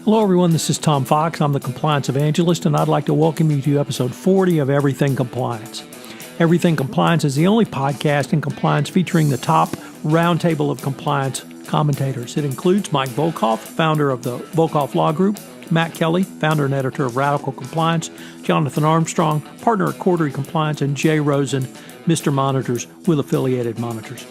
Hello, everyone. This is Tom Fox. I'm the Compliance Evangelist, and I'd like to welcome you to episode 40 of Everything Compliance. Everything Compliance is the only podcast in compliance featuring the top roundtable of compliance commentators. It includes Mike Volkov, founder of the Volkov Law Group, Matt Kelly, founder and editor of Radical Compliance, Jonathan Armstrong, partner at Quarterly Compliance, and Jay Rosen, Mr. Monitors with Affiliated Monitors.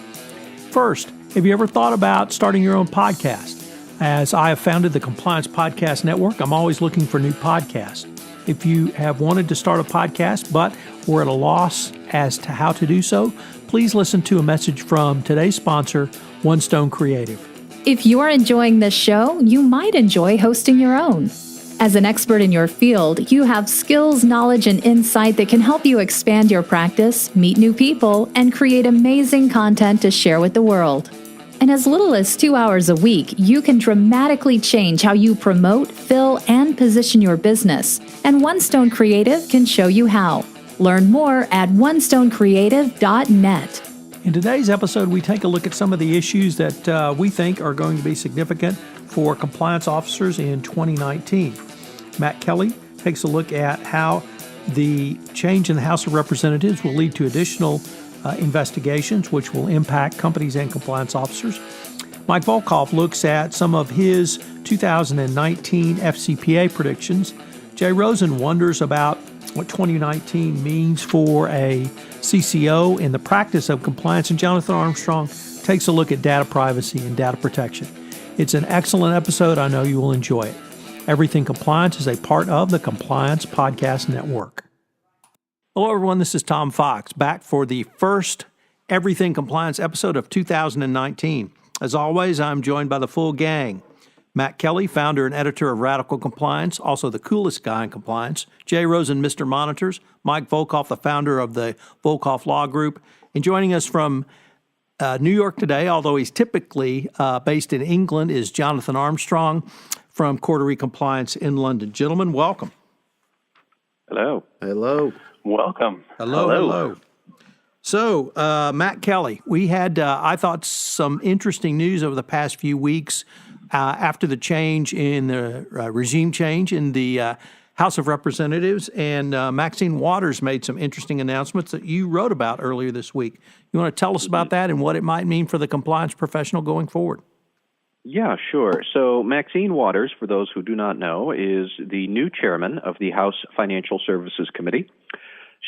First, have you ever thought about starting your own podcast? As I have founded the Compliance Podcast Network, I'm always looking for new podcasts. If you have wanted to start a podcast but were at a loss as to how to do so, please listen to a message from today's sponsor, One Stone Creative. If you are enjoying this show, you might enjoy hosting your own. As an expert in your field, you have skills, knowledge, and insight that can help you expand your practice, meet new people, and create amazing content to share with the world. In as little as 2 hours a week, you can dramatically change how you promote, fill, and position your business. And One Stone Creative can show you how. Learn more at onestonecreative.net. In today's episode, we take a look at some of the issues that we think are going to be significant for compliance officers in 2019. Matt Kelly takes a look at how the change in the House of Representatives will lead to additional investigations, which will impact companies and compliance officers. Mike Volkov looks at some of his 2019 FCPA predictions. Jay Rosen wonders about what 2019 means for a CCO in the practice of compliance, and Jonathan Armstrong takes a look at data privacy and data protection. It's an excellent episode. I know you will enjoy it. Everything Compliance is a part of the Compliance Podcast Network. Hello, everyone. This is Tom Fox, back for the first Everything Compliance episode of 2019. As always, I'm joined by the full gang. Matt Kelly, founder and editor of Radical Compliance, also the coolest guy in compliance. Jay Rosen, Mr. Monitors. Mike Volkov, the founder of the Volkov Law Group. And joining us from New York today, although he's typically based in England, is Jonathan Armstrong from Quarterly Compliance in London. Gentlemen, welcome. Hello. Hello. Welcome. Hello. So, Matt Kelly, we had, I thought, some interesting news over the past few weeks after the change in the regime change in the House of Representatives, and Maxine Waters made some interesting announcements that you wrote about earlier this week. You want to tell us about that and what it might mean for the compliance professional going forward? Yeah, sure. So Maxine Waters, for those who do not know, is the new chairman of the House Financial Services Committee.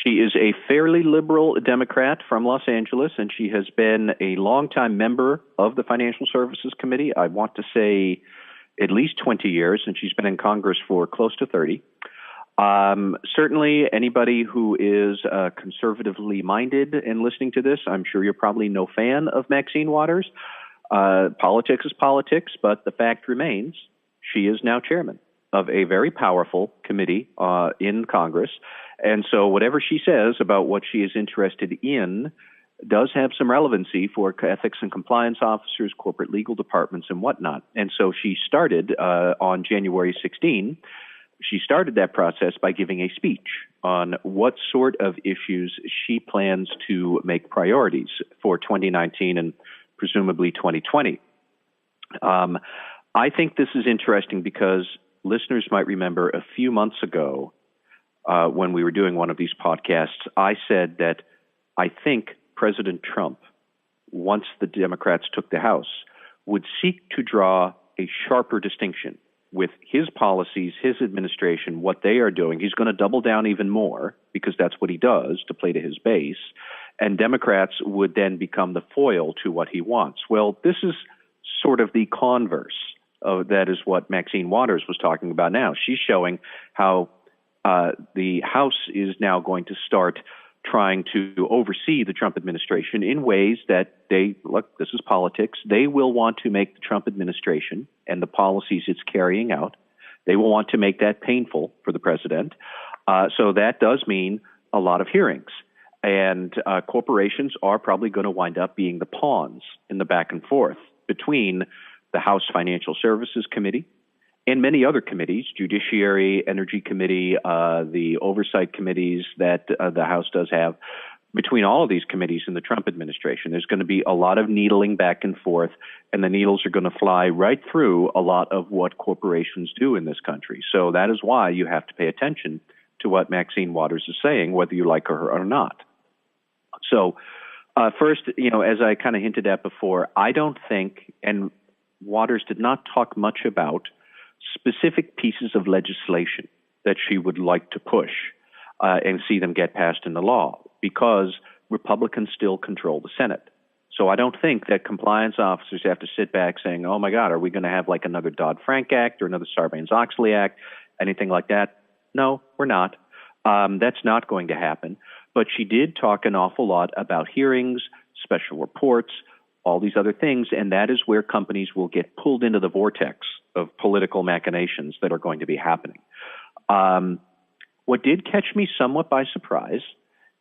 She is a fairly liberal Democrat from Los Angeles, and she has been a longtime member of the Financial Services Committee. I want to say at least 20 years, and she's been in Congress for close to 30. Certainly, anybody who is conservatively minded and listening to this, I'm sure you're probably no fan of Maxine Waters. Politics is politics, but the fact remains she is now chairman of a very powerful committee in Congress. And so whatever she says about what she is interested in does have some relevancy for ethics and compliance officers, corporate legal departments, and whatnot. And so she started on January 16. She started that process by giving a speech on what sort of issues she plans to make priorities for 2019 and presumably 2020. I think this is interesting because listeners might remember a few months ago when we were doing one of these podcasts, I said that I think President Trump, once the Democrats took the House, would seek to draw a sharper distinction with his policies, his administration, what they are doing. He's going to double down even more because that's what he does to play to his base. And Democrats would then become the foil to what he wants. Well, this is sort of the converse of that is what Maxine Waters was talking about now. She's showing how the House is now going to start trying to oversee the Trump administration in ways that look, this is politics. They will want to make the Trump administration and the policies it's carrying out, they will want to make that painful for the president. So that does mean a lot of hearings. And corporations are probably going to wind up being the pawns in the back and forth between the House Financial Services Committee and many other committees, Judiciary, Energy Committee, the oversight committees that the House does have. between all of these committees in the Trump administration. There's going to be a lot of needling back and forth, and the needles are going to fly right through a lot of what corporations do in this country. So that is why you have to pay attention to what Maxine Waters is saying, whether you like her or not. So first, as I kind of hinted at before, I don't think, and Waters did not talk much about specific pieces of legislation that she would like to push and see them get passed into law, because Republicans still control the Senate. So I don't think that compliance officers have to sit back saying, oh my God, are we going to have like another Dodd-Frank Act or another Sarbanes-Oxley Act, anything like that? No, we're not. That's not going to happen. But she did talk an awful lot about hearings, special reports, all these other things, and that is where companies will get pulled into the vortex of political machinations that are going to be happening. What did catch me somewhat by surprise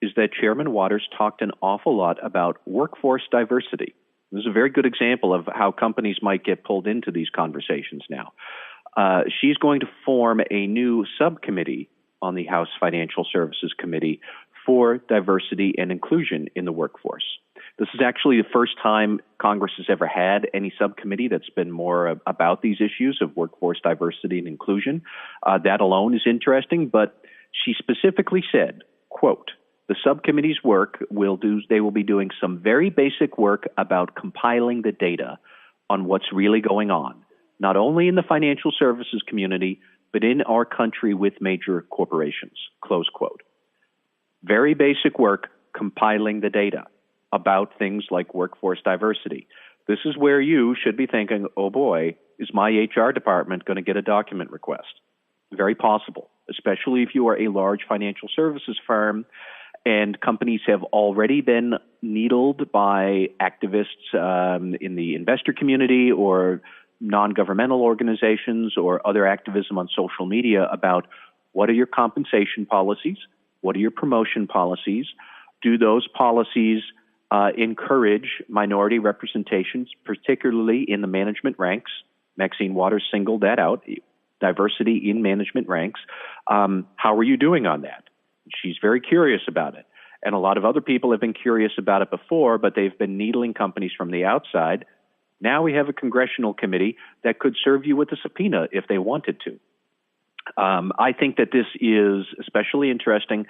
is that Chairman Waters talked an awful lot about workforce diversity. This is a very good example of how companies might get pulled into these conversations now. She's going to form a new subcommittee on the House Financial Services Committee for diversity and inclusion in the workforce. This is actually the first time Congress has ever had any subcommittee that's been more about these issues of workforce diversity and inclusion. That alone is interesting, but she specifically said, quote, the subcommittee's work they will be doing some very basic work about compiling the data on what's really going on, not only in the financial services community, but in our country with major corporations, close quote. Very basic work compiling the data about things like workforce diversity. This is where you should be thinking, oh boy, is my HR department going to get a document request? Very possible, especially if you are a large financial services firm and companies have already been needled by activists in the investor community or non-governmental organizations or other activism on social media about what are your compensation policies, what are your promotion policies, do those policies encourage minority representations, particularly in the management ranks. Maxine Waters singled that out, diversity in management ranks. How are you doing on that? She's very curious about it. And a lot of other people have been curious about it before, but they've been needling companies from the outside. Now we have a congressional committee that could serve you with a subpoena if they wanted to. I think that this is especially interesting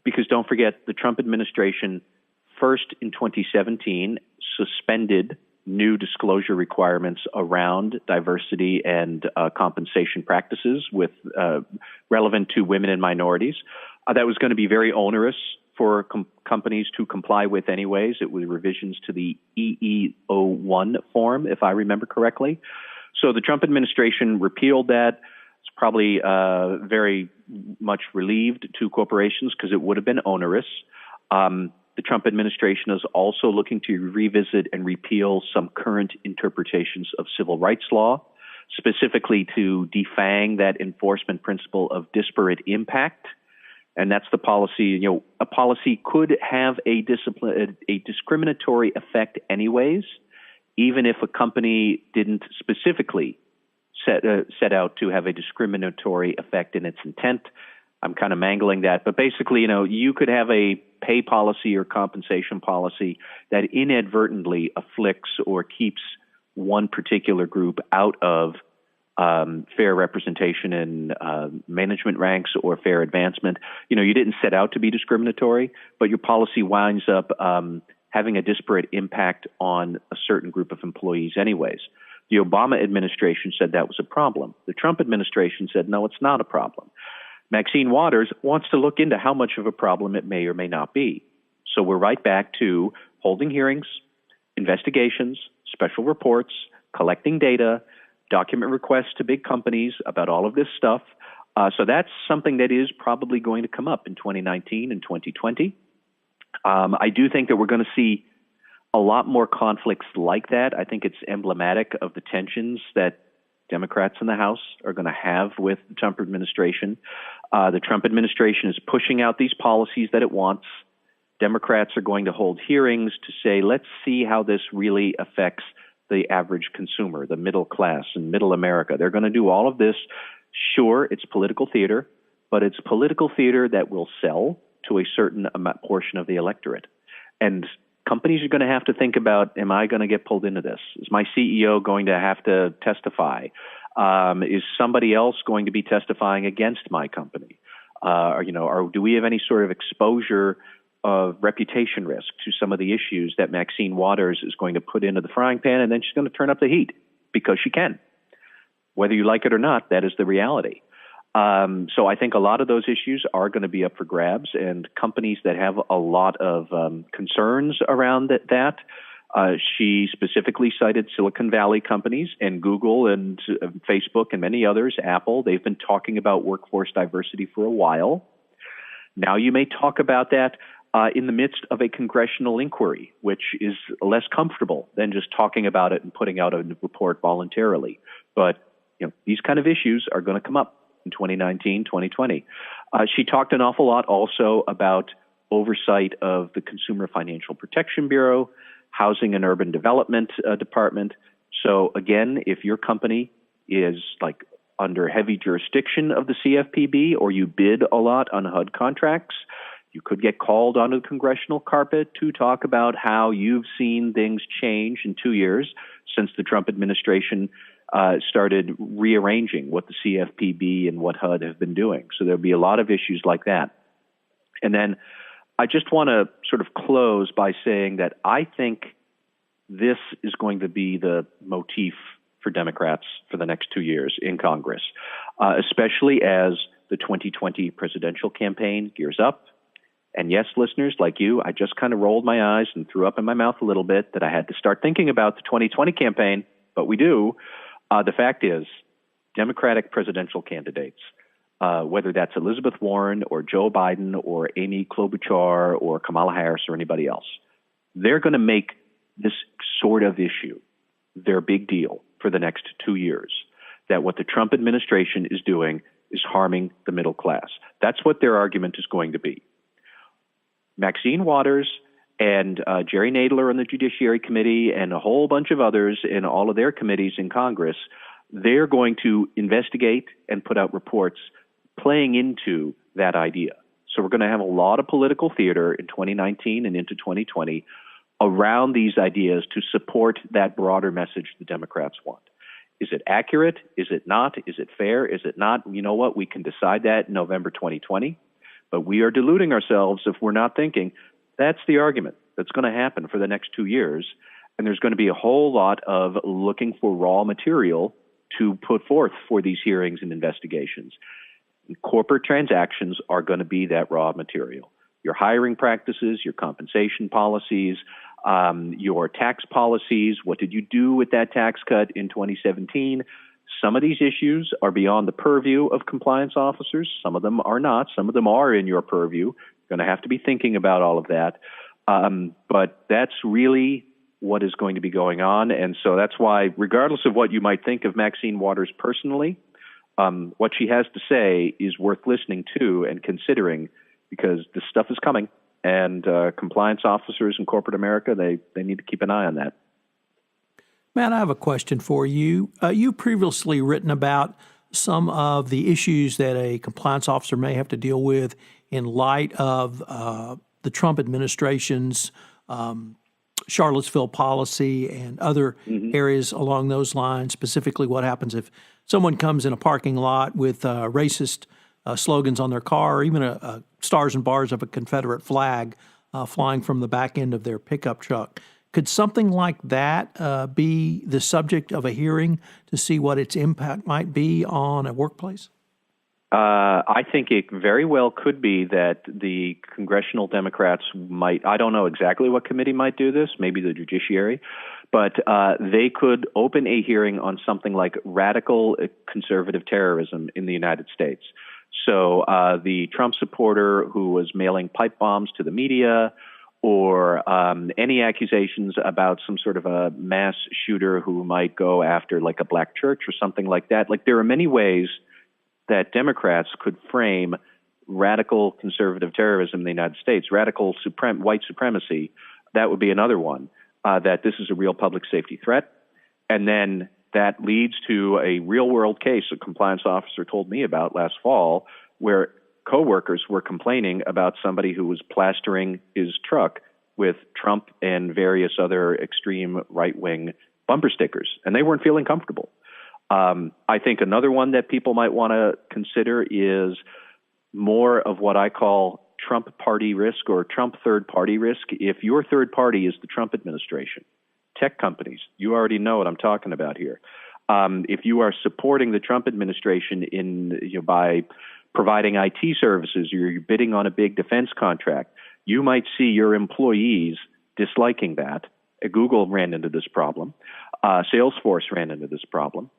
because don't forget the Trump administration first in 2017 suspended new disclosure requirements around diversity and compensation practices with relevant to women and minorities. That was going to be very onerous for companies to comply with anyways. It was revisions to the EEO-1 form, if I remember correctly. So the Trump administration repealed that. It's probably very much relieved to corporations because it would have been onerous. The Trump administration is also looking to revisit and repeal some current interpretations of civil rights law, specifically to defang that enforcement principle of disparate impact. And that's the policy. A policy could have a discriminatory effect anyways, even if a company didn't specifically set out to have a discriminatory effect in its intent. I'm kind of mangling that, but basically, you could have a pay policy or compensation policy that inadvertently afflicts or keeps one particular group out of fair representation in management ranks or fair advancement. You didn't set out to be discriminatory, but your policy winds up having a disparate impact on a certain group of employees anyways. The Obama administration said that was a problem. The Trump administration said, no, it's not a problem. Maxine Waters wants to look into how much of a problem it may or may not be. So we're right back to holding hearings, investigations, special reports, collecting data, document requests to big companies about all of this stuff. So that's something that is probably going to come up in 2019 and 2020. I do think that we're going to see a lot more conflicts like that. I think it's emblematic of the tensions that Democrats in the House are going to have with the Trump administration. The Trump administration is pushing out these policies that it wants. Democrats are going to hold hearings to say, let's see how this really affects the average consumer, the middle class and middle America. They're going to do all of this. Sure, it's political theater, but it's political theater that will sell to a certain portion of the electorate. And companies are going to have to think about, am I going to get pulled into this? Is my CEO going to have to testify? Is somebody else going to be testifying against my company? Or do we have any sort of exposure of reputation risk to some of the issues that Maxine Waters is going to put into the frying pan, and then she's going to turn up the heat because she can. Whether you like it or not, that is the reality. So I think a lot of those issues are going to be up for grabs, and companies that have a lot of concerns around that. She specifically cited Silicon Valley companies and Google and Facebook and many others, Apple. They've been talking about workforce diversity for a while. Now you may talk about that in the midst of a congressional inquiry, which is less comfortable than just talking about it and putting out a report voluntarily. But these kind of issues are going to come up in 2019, 2020. She talked an awful lot also about oversight of the Consumer Financial Protection Bureau, Housing and Urban Development Department. So again, if your company is like under heavy jurisdiction of the CFPB, or you bid a lot on HUD contracts, you could get called onto the congressional carpet to talk about how you've seen things change in 2 years since the Trump administration started rearranging what the CFPB and what HUD have been doing. So there'll be a lot of issues like that. And then I just want to sort of close by saying that I think this is going to be the motif for Democrats for the next 2 years in Congress, especially as the 2020 presidential campaign gears up. And yes, listeners like you, I just kind of rolled my eyes and threw up in my mouth a little bit that I had to start thinking about the 2020 campaign, but we do. The fact is, Democratic presidential candidates, whether that's Elizabeth Warren or Joe Biden or Amy Klobuchar or Kamala Harris or anybody else, they're going to make this sort of issue their big deal for the next 2 years, that what the Trump administration is doing is harming the middle class. That's what their argument is going to be. Maxine Waters and Jerry Nadler on the Judiciary Committee and a whole bunch of others in all of their committees in Congress, they're going to investigate and put out reports playing into that idea. So we're going to have a lot of political theater in 2019 and into 2020 around these ideas to support that broader message the Democrats want. Is it accurate? Is it not? Is it fair? Is it not? You know what? We can decide that in November 2020. But we are deluding ourselves if we're not thinking that's the argument that's going to happen for the next 2 years. And there's going to be a whole lot of looking for raw material to put forth for these hearings and investigations. Corporate transactions are going to be that raw material. Your hiring practices, your compensation policies, your tax policies. What did you do with that tax cut in 2017? Some of these issues are beyond the purview of compliance officers. Some of them are not. Some of them are in your purview. You're going to have to be thinking about all of that. But that's really what is going to be going on. And so that's why, regardless of what you might think of Maxine Waters personally, what she has to say is worth listening to and considering, because this stuff is coming. And compliance officers in corporate America, they need to keep an eye on that. Matt, I have a question for you. You've previously written about some of the issues that a compliance officer may have to deal with in light of the Trump administration's Charlottesville policy and other areas along those lines, specifically what happens if someone comes in a parking lot with racist slogans on their car, or even a stars and bars of a Confederate flag flying from the back end of their pickup truck. Could something like that be the subject of a hearing to see what its impact might be on a workplace? I think it very well could be that the congressional Democrats might, I don't know exactly what committee might do this, maybe the Judiciary, but they could open a hearing on something like radical conservative terrorism in the United States. So the Trump supporter who was mailing pipe bombs to the media, or any accusations about some sort of a mass shooter who might go after like a black church or something like that. Like, there are many ways that Democrats could frame radical conservative terrorism in the United States, radical white supremacy. That would be another one, that this is a real public safety threat. And then that leads to a real world case a compliance officer told me about last fall, where coworkers were complaining about somebody who was plastering his truck with Trump and various other extreme right-wing bumper stickers, and they weren't feeling comfortable. I think another one that people might want to consider is more of what I call Trump party risk or Trump third party risk. If your third party is the Trump administration, tech companies, you already know what I'm talking about here. If you are supporting the Trump administration by providing IT services, you're bidding on a big defense contract, you might see your employees disliking that. Google ran into this problem. Salesforce ran into this problem.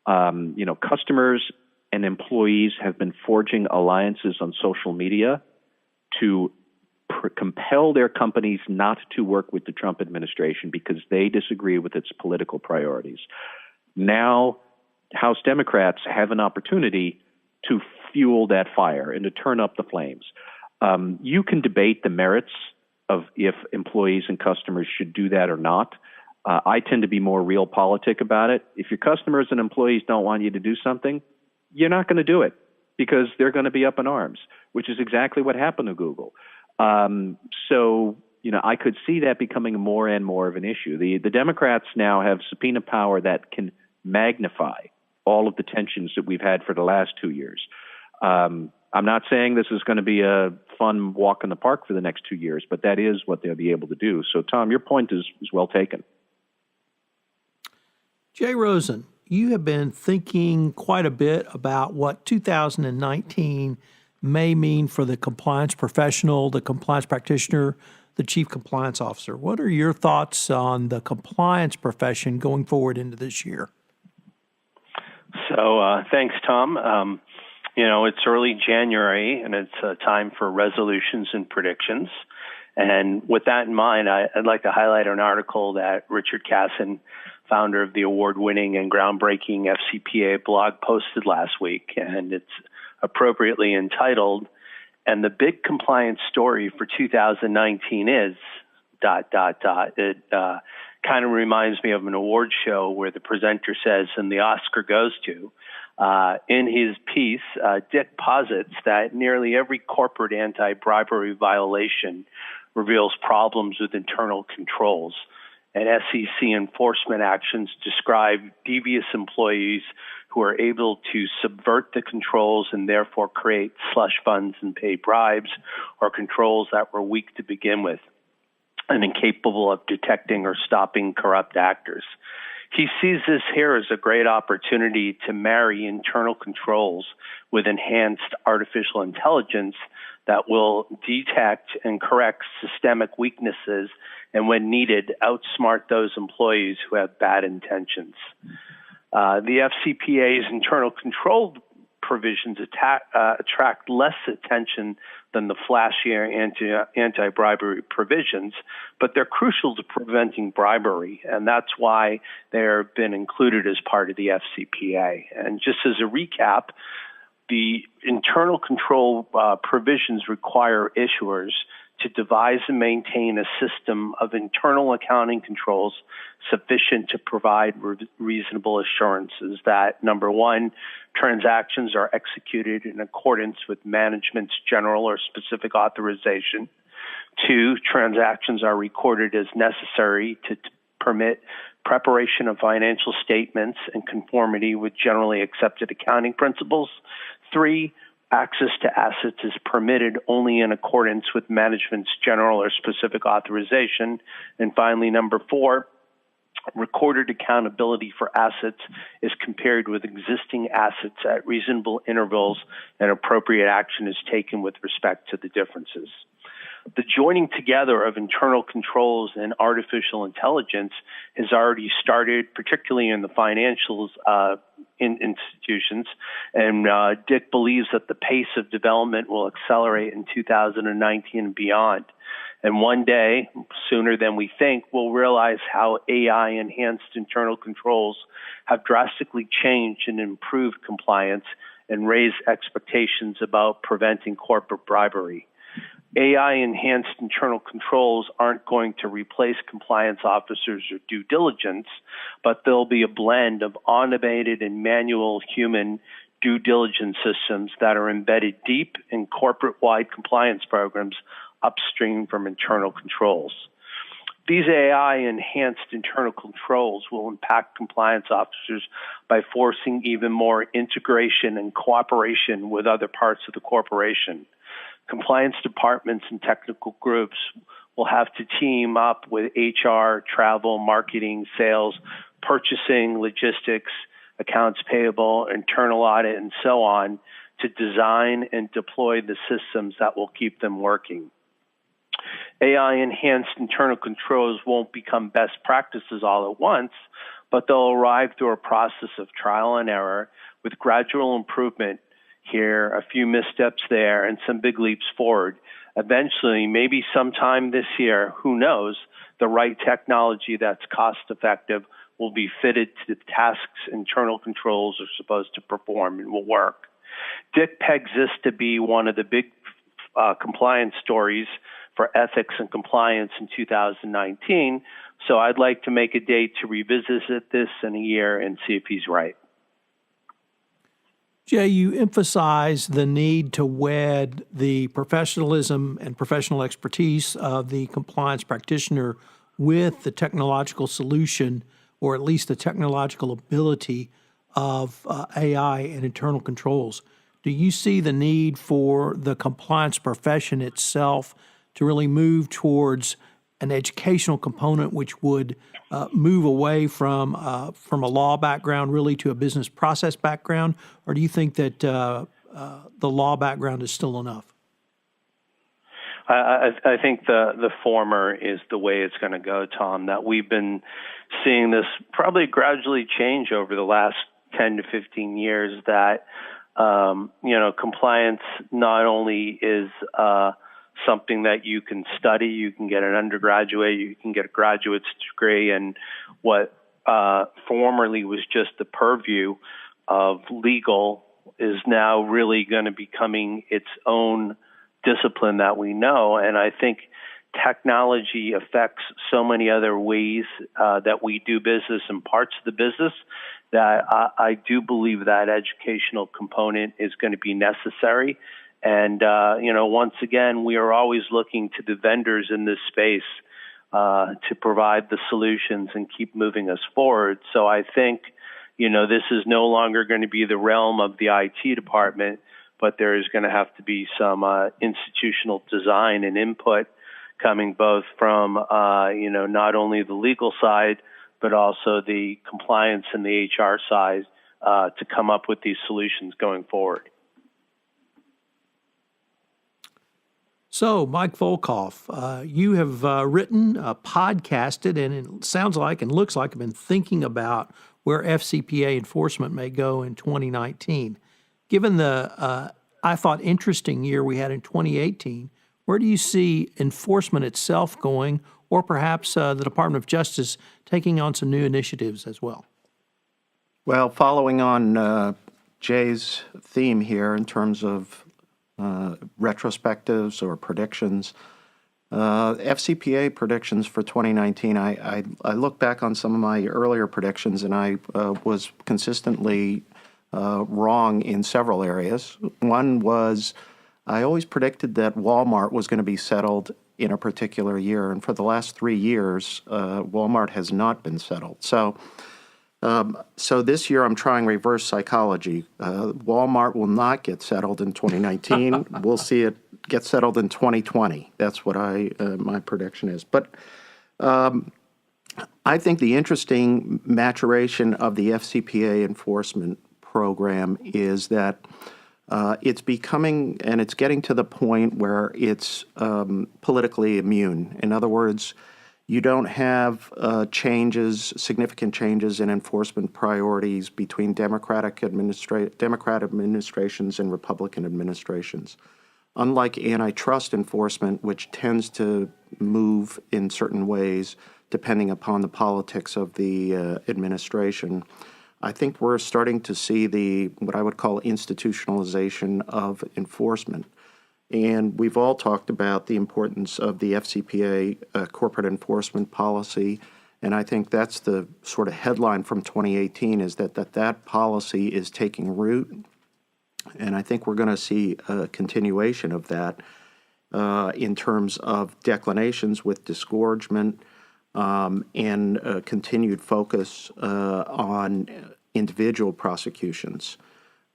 Customers and employees have been forging alliances on social media to compel their companies not to work with the Trump administration because they disagree with its political priorities. Now, House Democrats have an opportunity to fuel that fire and to turn up the flames. You can debate the merits of if employees and customers should do that or not. I tend to be more realpolitik about it. If your customers and employees don't want you to do something, you're not going to do it because they're going to be up in arms, which is exactly what happened to Google. I could see that becoming more and more of an issue. The Democrats now have subpoena power that can magnify all of the tensions that we've had for the last 2 years. I'm not saying this is going to be a fun walk in the park for the next 2 years, but that is what they'll be able to do. So, Tom, your point is well taken. Jay Rosen, you have been thinking quite a bit about what 2019 may mean for the compliance professional, the compliance practitioner, the chief compliance officer. What are your thoughts on the compliance profession going forward into this year? So thanks, Tom. It's early January, and it's time for resolutions and predictions. And with that in mind, I'd like to highlight an article that Richard Casson, founder of the award-winning and groundbreaking FCPA blog, posted last week. And it's appropriately entitled, "And the Big Compliance Story for 2019 is... It kind of reminds me of an award show where the presenter says, and the Oscar goes to. In his piece, Dick posits that nearly every corporate anti-bribery violation reveals problems with internal controls, and SEC enforcement actions describe devious employees who are able to subvert the controls and therefore create slush funds and pay bribes, or controls that were weak to begin with and incapable of detecting or stopping corrupt actors. He sees this here as a great opportunity to marry internal controls with enhanced artificial intelligence that will detect and correct systemic weaknesses and, when needed, outsmart those employees who have bad intentions. The FCPA's internal control provisions attract less attention than the flashier anti-bribery provisions, but they're crucial to preventing bribery, and that's why they've been included as part of the FCPA. And just as a recap, the internal control provisions require issuers to devise and maintain a system of internal accounting controls sufficient to provide reasonable assurances that, number one, transactions are executed in accordance with management's general or specific authorization. Two, transactions are recorded as necessary to permit preparation of financial statements in conformity with generally accepted accounting principles. Three, access to assets is permitted only in accordance with management's general or specific authorization. And finally, number four, recorded accountability for assets is compared with existing assets at reasonable intervals, and appropriate action is taken with respect to the differences. The joining together of internal controls and artificial intelligence has already started, particularly in the financials institutions, and Dick believes that the pace of development will accelerate in 2019 and beyond. And one day, sooner than we think, we'll realize how AI-enhanced internal controls have drastically changed and improved compliance and raised expectations about preventing corporate bribery. AI-enhanced internal controls aren't going to replace compliance officers or due diligence, but there'll be a blend of automated and manual human due diligence systems that are embedded deep in corporate-wide compliance programs upstream from internal controls. These AI-enhanced internal controls will impact compliance officers by forcing even more integration and cooperation with other parts of the corporation. Compliance departments and technical groups will have to team up with HR, travel, marketing, sales, purchasing, logistics, accounts payable, internal audit, and so on to design and deploy the systems that will keep them working. AI-enhanced internal controls won't become best practices all at once, but they'll arrive through a process of trial and error with gradual improvement here, a few missteps there, and some big leaps forward. Eventually, maybe sometime this year, who knows, the right technology that's cost-effective will be fitted to the tasks internal controls are supposed to perform and will work. Dick pegs this to be one of the big compliance stories for ethics and compliance in 2019, so I'd like to make a date to revisit this in a year and see if he's right. Jay, you emphasize the need to wed the professionalism and professional expertise of the compliance practitioner with the technological solution, or at least the technological ability of AI and internal controls. Do you see the need for the compliance profession itself to really move towards an educational component which would move away from a law background really to a business process background? Or do you think that the law background is still enough? I think the former is the way it's going to go, Tom, that we've been seeing this probably gradually change over the last 10 to 15 years, that, compliance not only is something that you can study, you can get an undergraduate, you can get a graduate's degree, and what formerly was just the purview of legal is now really going to becoming its own discipline that we know. And I think technology affects so many other ways that we do business and parts of the business that I do believe that educational component is going to be necessary. And, once again, we are always looking to the vendors in this space to provide the solutions and keep moving us forward. So I think, this is no longer going to be the realm of the IT department, but there is going to have to be some institutional design and input coming both from, not only the legal side, but also the compliance and the HR side to come up with these solutions going forward. So, Mike Volkov, you have written, podcasted, and it sounds like and looks like you've been thinking about where FCPA enforcement may go in 2019. Given the, I thought, interesting year we had in 2018, where do you see enforcement itself going, or perhaps the Department of Justice taking on some new initiatives as well? Well, following on Jay's theme here in terms of retrospectives or predictions, FCPA predictions for 2019, I look back on some of my earlier predictions, and I was consistently wrong in several areas. One was I always predicted that Walmart was going to be settled in a particular year, and for the last 3 years, Walmart has not been settled. So this year I'm trying reverse psychology. Walmart will not get settled in 2019. We'll see it get settled in 2020. That's what my prediction is. But I think the interesting maturation of the FCPA enforcement program is that it's becoming, and it's getting to the point where it's politically immune. In other words, you don't have significant changes in enforcement priorities between Democratic administrations and Republican administrations. Unlike antitrust enforcement, which tends to move in certain ways depending upon the politics of the administration, I think we're starting to see what I would call institutionalization of enforcement. And we've all talked about the importance of the FCPA corporate enforcement policy, and I think that's the sort of headline from 2018 is that policy is taking root And I think we're going to see a continuation of that in terms of declinations with disgorgement and a continued focus on individual prosecutions.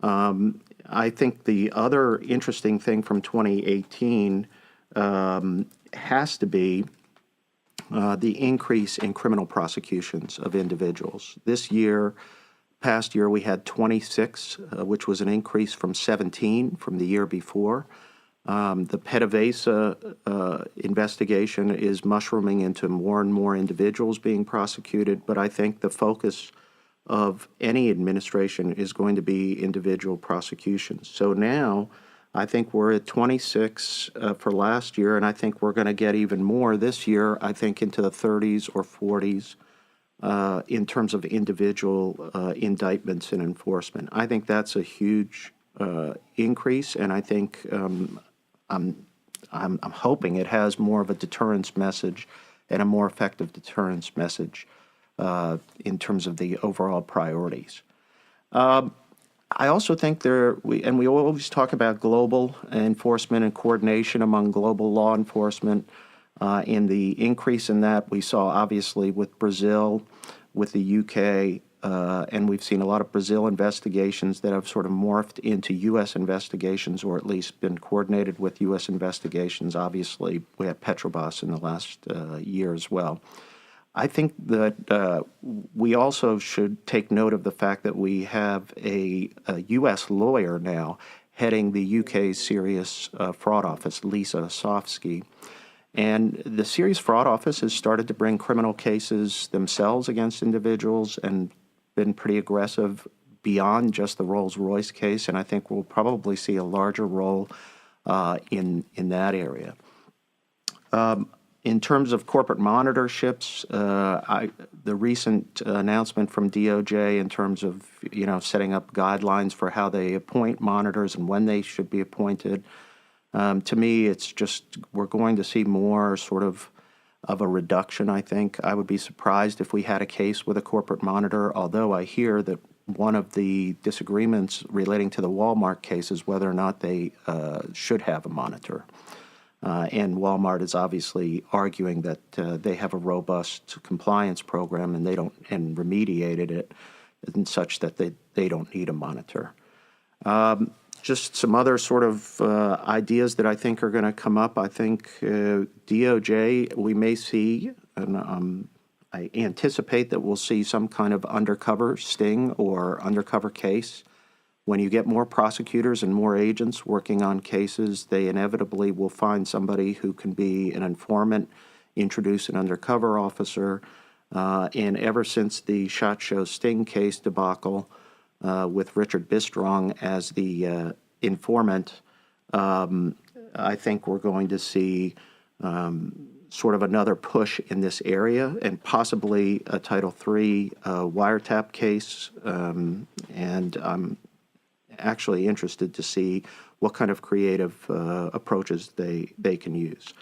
I think the other interesting thing from 2018 has to be the increase in criminal prosecutions of individuals. Past year, we had 26, which was an increase from 17 from the year before. The PDVSA investigation is mushrooming into more and more individuals being prosecuted, but I think the focus of any administration is going to be individual prosecutions. So now I think we're at 26 for last year, and I think we're going to get even more this year, I think into the 30s or 40s in terms of individual indictments and enforcement. I think that's a huge increase, and I think I'm hoping it has more of a deterrence message and a more effective deterrence message in terms of the overall priorities. I also think we always talk about global enforcement and coordination among global law enforcement. In the increase in that, we saw obviously with Brazil, with the UK, and we've seen a lot of Brazil investigations that have sort of morphed into U.S. investigations, or at least been coordinated with U.S. investigations. Obviously, we had Petrobras in the last year as well. I think that we also should take note of the fact that we have a U.S. lawyer now heading the UK's Serious Fraud Office, Lisa Sofsky. And the Serious Fraud Office has started to bring criminal cases themselves against individuals and been pretty aggressive beyond just the Rolls-Royce case, and I think we'll probably see a larger role in that area. In terms of corporate monitorships, the recent announcement from DOJ in terms of setting up guidelines for how they appoint monitors and when they should be appointed, to me, it's just we're going to see more sort of a reduction, I think. I would be surprised if we had a case with a corporate monitor, although I hear that one of the disagreements relating to the Walmart case is whether or not they should have a monitor. And Walmart is obviously arguing that they have a robust compliance program and and remediated it in such that they don't need a monitor. Just some other sort of ideas that I think are going to come up. I think DOJ, we may see, and I anticipate that we'll see some kind of undercover sting or undercover case. When you get more prosecutors and more agents working on cases, they inevitably will find somebody who can be an informant, introduce an undercover officer. And ever since the SHOT Show Sting case debacle, with Richard Bistrong as the informant, I think we're going to see sort of another push in this area and possibly a Title III wiretap case. And I'm actually interested to see what kind of creative approaches they can use.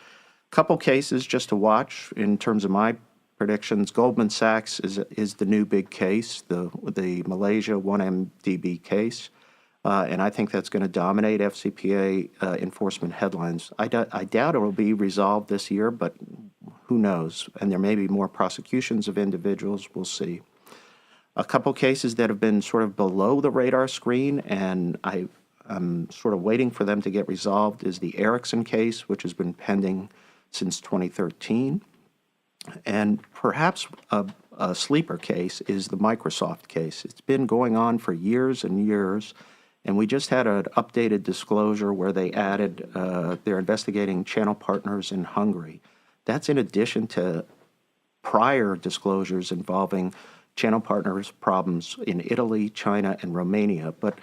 A couple cases just to watch in terms of my predictions. Goldman Sachs is the new big case, the Malaysia 1MDB case, and I think that's going to dominate FCPA enforcement headlines. I doubt it will be resolved this year, but who knows? And there may be more prosecutions of individuals. We'll see. A couple cases that have been sort of below the radar screen, and I'm sort of waiting for them to get resolved, is the Erickson case, which has been pending since 2013. And perhaps a sleeper case is the Microsoft case. It's been going on for years and years, and we just had an updated disclosure where they added they're investigating channel partners in Hungary. That's in addition to prior disclosures involving channel partners problems in Italy, China, and Romania. But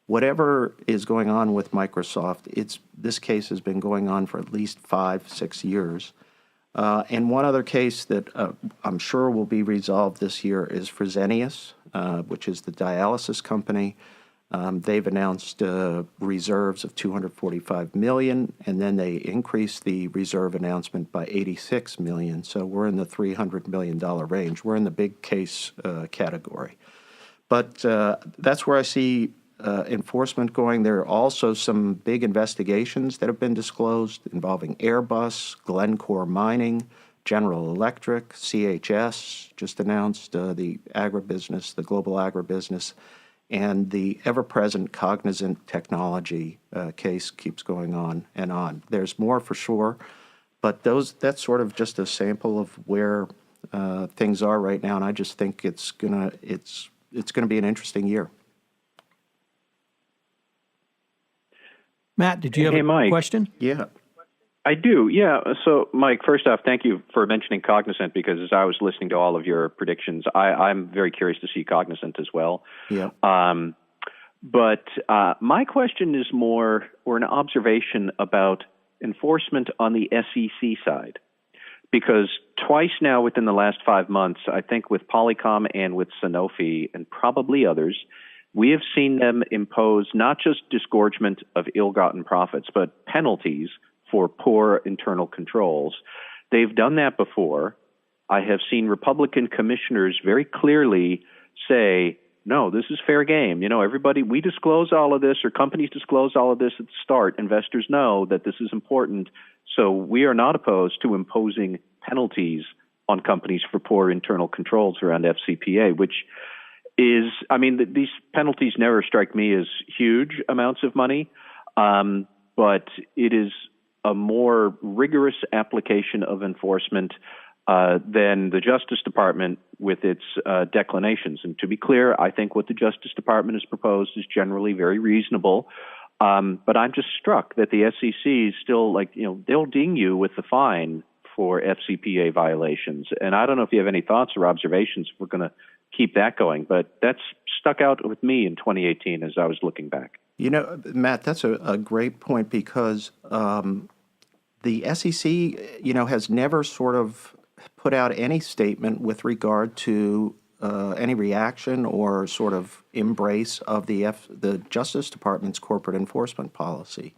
whatever is going on with Microsoft, this case has been going on for at least 5-6 years. And one other case that I'm sure will be resolved this year is Fresenius, which is the dialysis company. They've announced reserves of $245 million, and then they increased the reserve announcement by $86 million. So we're in the $300 million range. We're in the big case category. But that's where I see enforcement going. There are also some big investigations that have been disclosed involving Airbus, Glencore Mining, General Electric, CHS just announced the agribusiness, the global agribusiness, and the ever-present Cognizant technology case keeps going on and on. There's more for sure, but that's sort of just a sample of where things are right now, and I just think it's gonna be an interesting year. Matt, did you have Hey, a Mike. question? Yeah. I do, yeah. So, Mike, first off, thank you for mentioning Cognizant, because as I was listening to all of your predictions, I'm very curious to see Cognizant as well. Yeah. But my question is more, or an observation about enforcement on the SEC side. Because twice now within the last 5 months, I think with Polycom and with Sanofi and probably others, we have seen them impose not just disgorgement of ill-gotten profits, but penalties for poor internal controls. They've done that before. I have seen Republican commissioners very clearly say, no, this is fair game. You know, everybody, we disclose all of this, or companies disclose all of this at the start. Investors know that this is important. So we are not opposed to imposing penalties on companies for poor internal controls around FCPA, which is, I mean, these penalties never strike me as huge amounts of money, but it is a more rigorous application of enforcement than the Justice Department with its declinations. And to be clear, I think what the Justice Department has proposed is generally very reasonable. But I'm just struck that the SEC is still they'll ding you with the fine for FCPA violations. And I don't know if you have any thoughts or observations if we're going to keep that going, but that's stuck out with me in 2018 as I was looking back. You know, Matt, that's a great point, because the SEC, has never sort of put out any statement with regard to any reaction or sort of embrace of the Justice Department's corporate enforcement policy.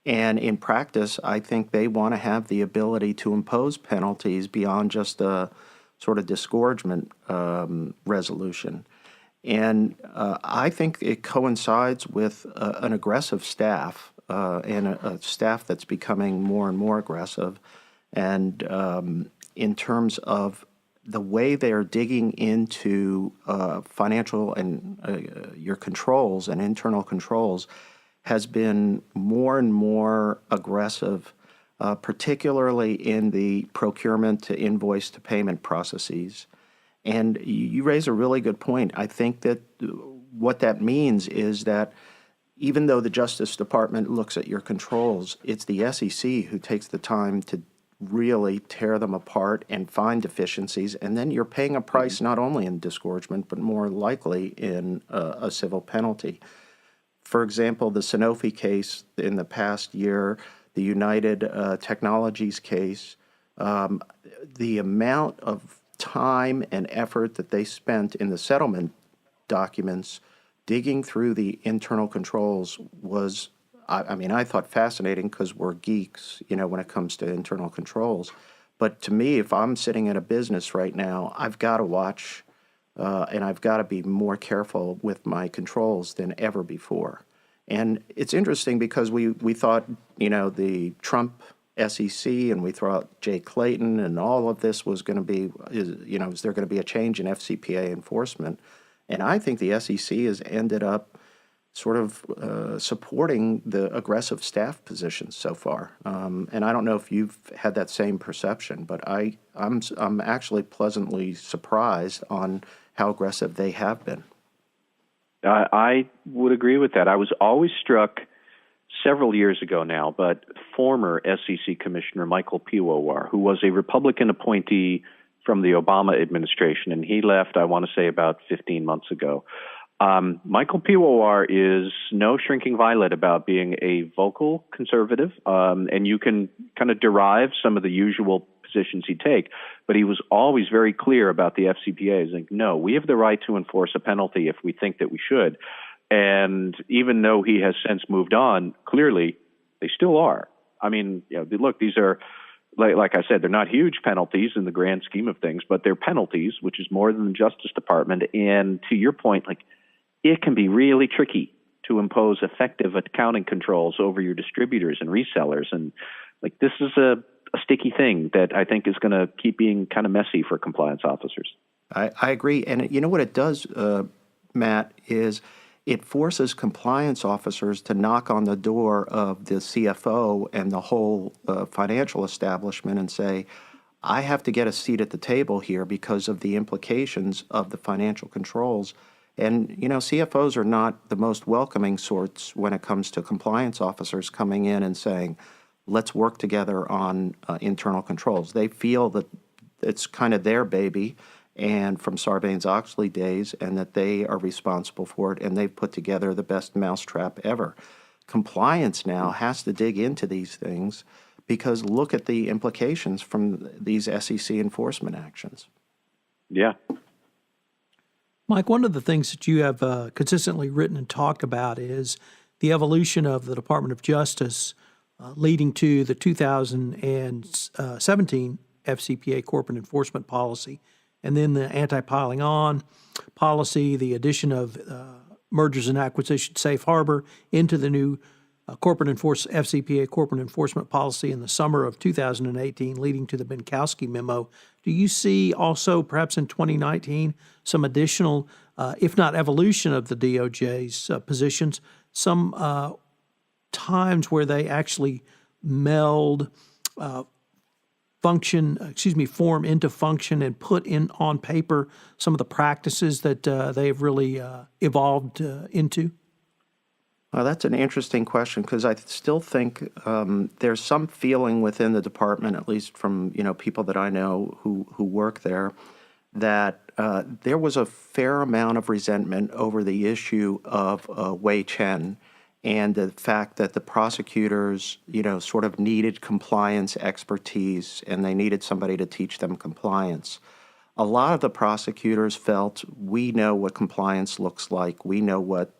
And in practice, I think they want to have the ability to impose penalties beyond just a sort of disgorgement resolution. And I think it coincides with an aggressive staff and a staff that's becoming more and more aggressive. And in terms of the way they're digging into financial and your controls and internal controls has been more and more aggressive, particularly in the procurement to invoice to payment processes. And you raise a really good point. I think that what that means is that even though the Justice Department looks at your controls, it's the SEC who takes the time to really tear them apart and find deficiencies, and then you're paying a price not only in disgorgement, but more likely in a civil penalty. For example, the Sanofi case in the past year, the United Technologies case, the amount of time and effort that they spent in the settlement documents digging through the internal controls was, I thought fascinating, because we're geeks, when it comes to internal controls. But to me, if I'm sitting in a business right now, I've got to watch and I've got to be more careful with my controls than ever before. And it's interesting because we thought, the Trump SEC, and we thought Jay Clayton and all of this was going to be, is there going to be a change in FCPA enforcement? And I think the SEC has ended up sort of supporting the aggressive staff positions so far. And I don't know if you've had that same perception, but I'm actually pleasantly surprised on how aggressive they have been. I would agree with that. I was always struck several years ago now, but former SEC Commissioner Michael Piwowar, who was a Republican appointee from the Obama administration, and he left, I want to say, about 15 months ago. Michael Piwowar is no shrinking violet about being a vocal conservative, and you can kind of derive some of the usual positions he'd take, but he was always very clear about the FCPA. He's like, no, we have the right to enforce a penalty if we think that we should. And even though he has since moved on, clearly they still are. I mean, look, these are, like I said, they're not huge penalties in the grand scheme of things, but they're penalties, which is more than the Justice Department. And to your point, it can be really tricky to impose effective accounting controls over your distributors and resellers. And like, this is a sticky thing that I think is going to keep being kind of messy for compliance officers. I agree. And you know what it does, Matt, is it forces compliance officers to knock on the door of the CFO and the whole financial establishment and say, I have to get a seat at the table here because of the implications of the financial controls. And, you know, CFOs are not the most welcoming sorts when it comes to compliance officers coming in and saying, let's work together on internal controls. They feel that it's kind of their baby and from Sarbanes-Oxley days, and that they are responsible for it, and they've put together the best mousetrap ever. Compliance now has to dig into these things because look at the implications from these SEC enforcement actions. Yeah. Mike, one of the things that you have consistently written and talked about is the evolution of the Department of Justice leading to the 2017 FCPA corporate enforcement policy, and then the anti-piling on policy, the addition of mergers and acquisition safe harbor into the new FCPA corporate enforcement policy in the summer of 2018, leading to the Benkowski memo. Do you see also, perhaps in 2019, some additional, if not evolution of the DOJ's positions, some times where they actually meld form into function and put in on paper some of the practices that they've really evolved into? Well, that's an interesting question because I still think there's some feeling within the department, at least from people that I know who work there, that there was a fair amount of resentment over the issue of Wei Chen and the fact that the prosecutors, sort of needed compliance expertise and they needed somebody to teach them compliance. A lot of the prosecutors felt, we know what compliance looks like. We know what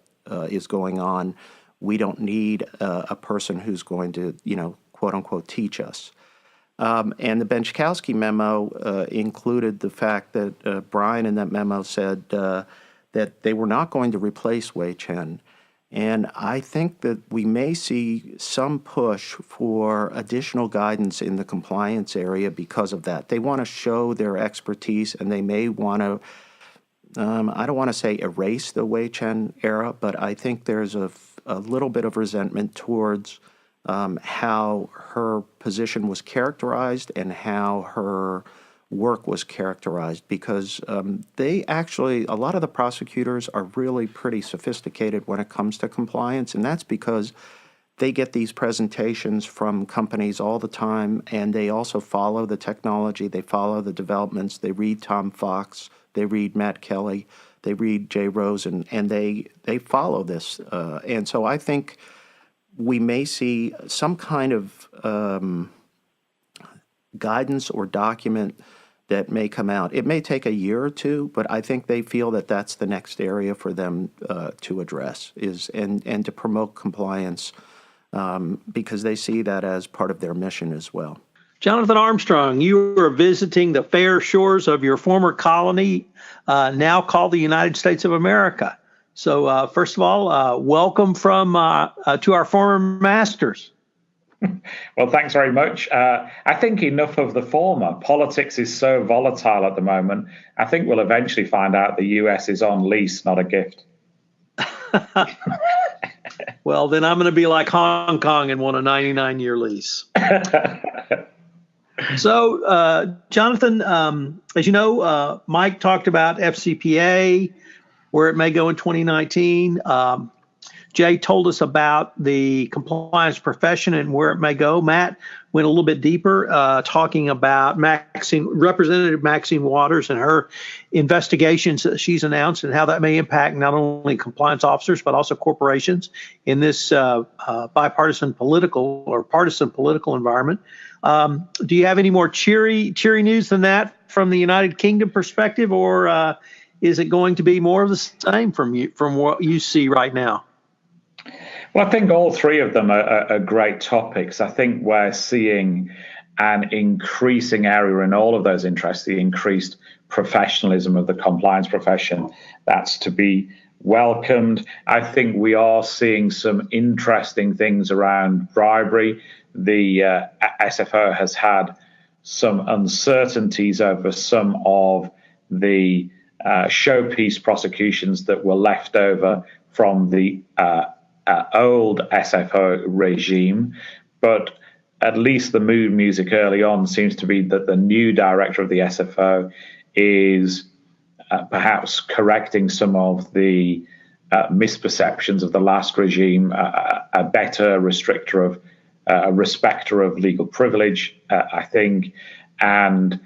is going on. We don't need a person who's going to, quote unquote, teach us. And the Benkowski memo included the fact that Brian in that memo said that they were not going to replace Wei Chen. And I think that we may see some push for additional guidance in the compliance area because of that. They want to show their expertise, and they may want to, I don't want to say erase the Wei Chen era, but I think there's a little bit of resentment towards how her position was characterized and how her work was characterized, because they actually, a lot of the prosecutors are really pretty sophisticated when it comes to compliance, and that's because they get these presentations from companies all the time, and they also follow the technology, they follow the developments, they read Tom Fox, they read Matt Kelly, they read Jay Rosen, and they follow this. And so I think we may see some kind of guidance or document that may come out. It may take a year or two, but I think they feel that that's the next area for them to address and to promote compliance because they see that as part of their mission as well. Jonathan Armstrong, you are visiting the fair shores of your former colony, now called the United States of America. So first of all, welcome to our former masters. Well, thanks very much. I think enough of the former. Politics is so volatile at the moment. I think we'll eventually find out the U.S. is on lease, not a gift. Well, then I'm going to be like Hong Kong and want a 99-year lease. So, Jonathan, as you know, Mike talked about FCPA, where it may go in 2019. Jay told us about the compliance profession and where it may go. Matt went a little bit deeper, talking about Representative Maxine Waters and her investigations that she's announced and how that may impact not only compliance officers, but also corporations in this partisan political environment. Do you have any more cheery news than that from the United Kingdom perspective, or is it going to be more of the same from what you see right now? Well, I think all three of them are great topics. I think we're seeing an increasing area in all of those interests, the increased professionalism of the compliance profession. That's to be welcomed. I think we are seeing some interesting things around bribery. The SFO has had some uncertainties over some of the showpiece prosecutions that were left over from the old SFO regime, but at least the mood music early on seems to be that the new director of the SFO is perhaps correcting some of the misperceptions of the last regime, a better respecter of legal privilege, I think, and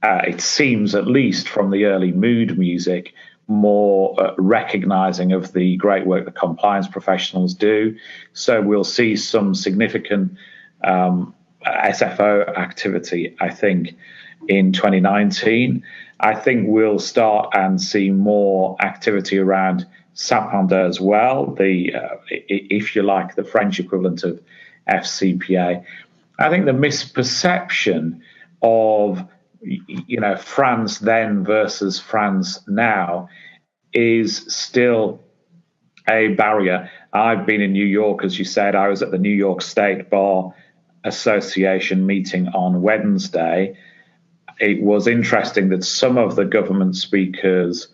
it seems, at least from the early mood music, more recognizing of the great work that compliance professionals do. So we'll see some significant SFO activity, I think, in 2019. I think we'll start and see more activity around Sapin as well, if you like, the French equivalent of FCPA. I think the misperception of France then versus France now is still a barrier. I've been in New York, as you said. I was at the New York State Bar Association meeting on Wednesday. It was interesting that some of the government speakers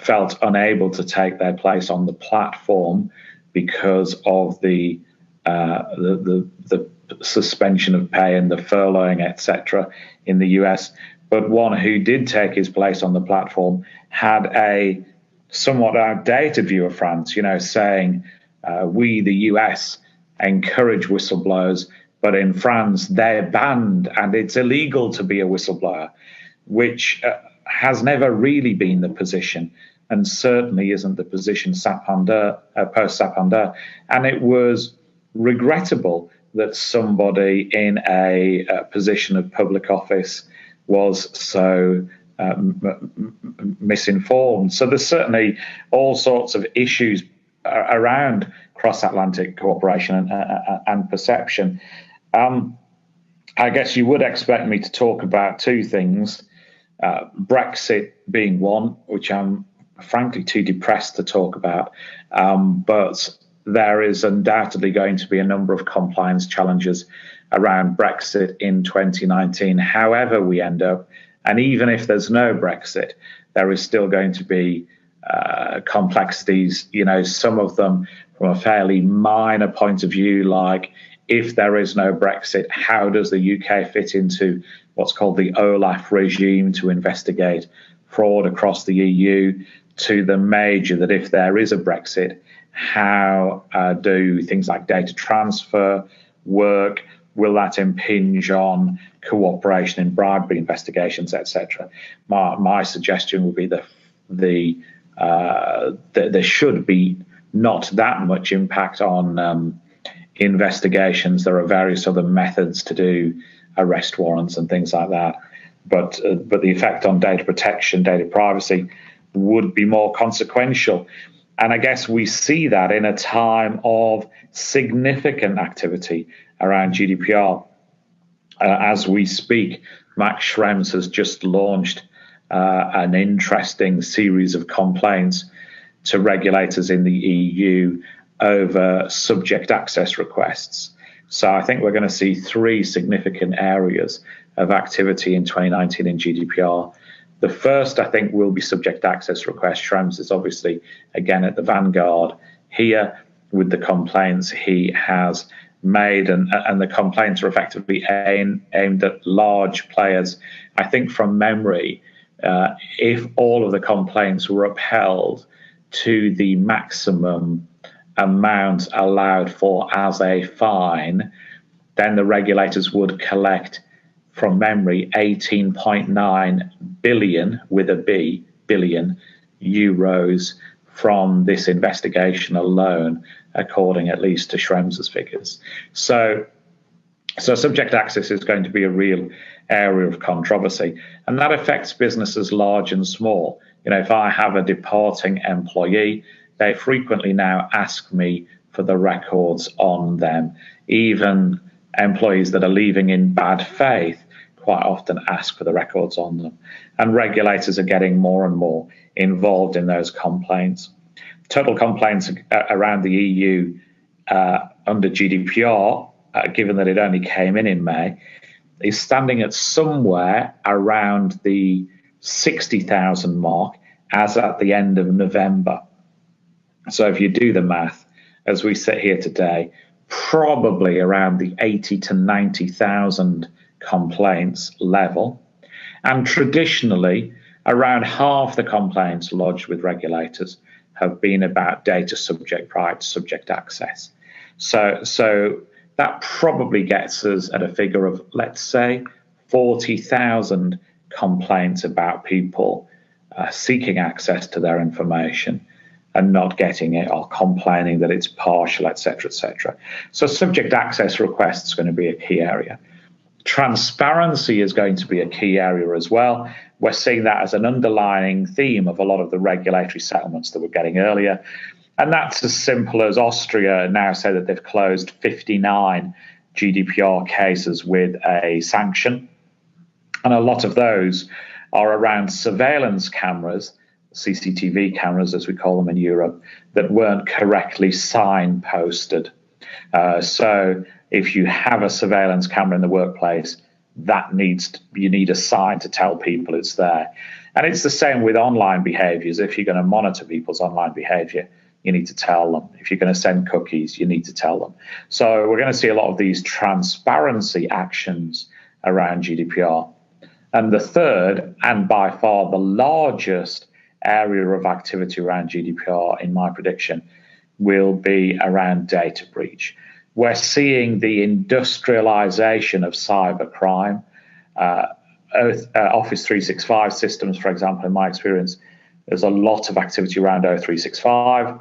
felt unable to take their place on the platform because of the suspension of pay and the furloughing, etc., in the US. But one who did take his place on the platform had a somewhat outdated view of France, saying, we, the US, encourage whistleblowers, but in France, they're banned and it's illegal to be a whistleblower, which has never really been the position, and certainly isn't the position post-Sapin. And it was regrettable that somebody in a position of public office was so misinformed. So there's certainly all sorts of issues around cross-Atlantic cooperation and perception. I guess you would expect me to talk about two things, Brexit being one, which I'm frankly too depressed to talk about, but there is undoubtedly going to be a number of compliance challenges around Brexit in 2019, however we end up. And even if there's no Brexit, there is still going to be complexities, some of them from a fairly minor point of view, like if there is no Brexit, how does the UK fit into what's called the OLAF regime to investigate fraud across the EU, to the major that if there is a Brexit, how do things like data transfer work? Will that impinge on cooperation in bribery investigations, etc.? My suggestion would be that there should be not that much impact on investigations. There are various other methods to do arrest warrants and things like that, but the effect on data protection, data privacy would be more consequential. And I guess we see that in a time of significant activity around GDPR. As we speak, Max Schrems has just launched an interesting series of complaints to regulators in the EU over subject access requests. So I think we're going to see three significant areas of activity in 2019 in GDPR. The first, I think, will be subject access requests. Schrems is obviously, again, at the vanguard here with the complaints he has made, and the complaints are effectively aimed at large players. I think from memory, if all of the complaints were upheld to the maximum amount allowed for as a fine, then the regulators would collect, from memory, 18.9 billion, with a B, billion euros from this investigation alone, according at least to Schrems's figures. So subject access is going to be a real area of controversy, and that affects businesses large and small. If I have a departing employee, they frequently now ask me for the records on them. Even employees that are leaving in bad faith quite often ask for the records on them. And regulators are getting more and more involved in those complaints. Total complaints around the EU under GDPR, given that it only came in May, is standing at somewhere around the 60,000 mark as at the end of November. So if you do the math, as we sit here today, probably around the 80 to 90,000 complaints level. And traditionally, around half the complaints lodged with regulators have been about data subject rights, subject access. So that probably gets us at a figure of, let's say, 40,000 complaints about people seeking access to their information and not getting it, or complaining that it's partial, etc., etc. So subject access requests is going to be a key area. Transparency is going to be a key area as well. We're seeing that as an underlying theme of a lot of the regulatory settlements that we're getting earlier. And that's as simple as Austria now say that they've closed 59 GDPR cases with a sanction. And a lot of those are around surveillance cameras, CCTV cameras, as we call them in Europe, that weren't correctly signposted. So if you have a surveillance camera in the workplace, you need a sign to tell people it's there. And it's the same with online behaviors. If you're going to monitor people's online behavior, you need to tell them. If you're going to send cookies, you need to tell them. So we're going to see a lot of these transparency actions around GDPR. And the third, and by far the largest area of activity around GDPR, in my prediction, will be around data breach. We're seeing the industrialization of cybercrime. Office 365 systems, for example, in my experience, there's a lot of activity around O365,